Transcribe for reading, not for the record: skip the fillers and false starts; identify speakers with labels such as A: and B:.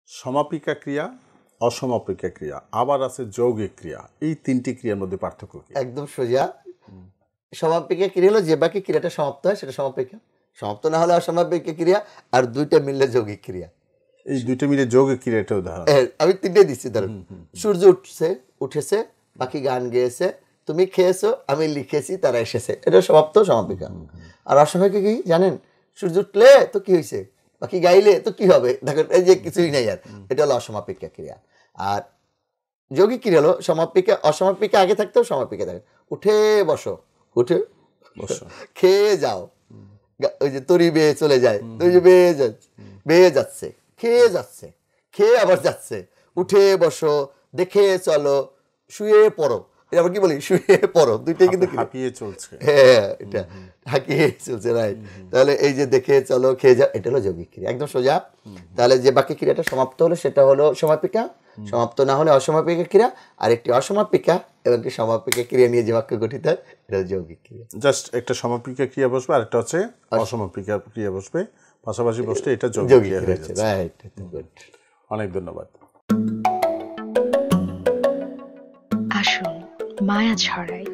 A: সমাপিকা ক্রিয়া, অসমাপিকা ক্রিয়া, আবার আছে যৌগিক ক্রিয়া। এই তিনটি ক্রিয়ার মধ্যে পার্থক্য কি?
B: একদম সোজা। সমাপিকা ক্রিয়া হলো যে বাকি ক্রিয়াটা সমাপ্ত হয় সেটা সমাপিকা, সমাপ্ত না হলে অসমাপিকা ক্রিয়া, আর দুইটা মিললে যৌগিক ক্রিয়া।
A: এই দুইটা মিলে যৌগিক ক্রিয়াটা উদাহরণ।
B: আমি তিনটে দিচ্ছি। ধরুন সূর্য উঠেছে, পাখি গান গেয়েছে, তুমি খেয়েছো, আমি লিখেছি, তারা এসেছে, এটা সমাপ্ত সমাপিকা। আর অসমাপিকা কি জানেন? সূর্য উঠলে তো কি হয়েছে, পাখি গাইলে তো কি হবে, দেখেন এই যে কিছুই নাই আর, এটা হলো অসমাপিকা ক্রিয়া। আর যৌগিক ক্রিয়া হলো সমাপিকা, অসমাপিকা আগে থাকতেও সমাপিকা থাকে। উঠে বসো, উঠে
A: বসো,
B: খেয়ে যাও, ওই যে তরি বেয়ে চলে যায়, ওই যে বেয়ে যাচ্ছে, খেয়ে যাচ্ছে, খেয়ে আবার যাচ্ছে, উঠে বসো, দেখে চলো, শুয়ে পড়ো, আবার কি বলি, শুয়ে পড়ো, দুইটাই কিন্তু
A: হাঁপিয়ে চলছে।
B: হ্যাঁ, এটা হাঁকিয়ে চলছে, রাইট। তাহলে এই যে দেখে চলো, খেয়ে যাও, এটা হলো যৌগিক ক্রিয়া, একদম সোজা। তাহলে যে বাকি ক্রিয়াটা সমাপ্ত হলো সেটা হলো সমাপিকা, সমাপ্ত না হলে অসমাপিকা ক্রিয়া, আর একটি অসমাপিকা এবং একটি সমাপিকা ক্রিয়া নিয়ে যে বাক্য গঠিত হয় এটা যৌগিক ক্রিয়া।
A: জাস্ট একটা সমাপিকা ক্রিয়া বসবে আর একটা হচ্ছে অসমাপিকা ক্রিয়া বসবে, পাশাপাশি বসলে এটা যৌগিক ক্রিয়া হয়ে যাচ্ছে।
B: রাইট,
A: অনেক ধন্যবাদ।
C: আসুন মায়া ছড়াই।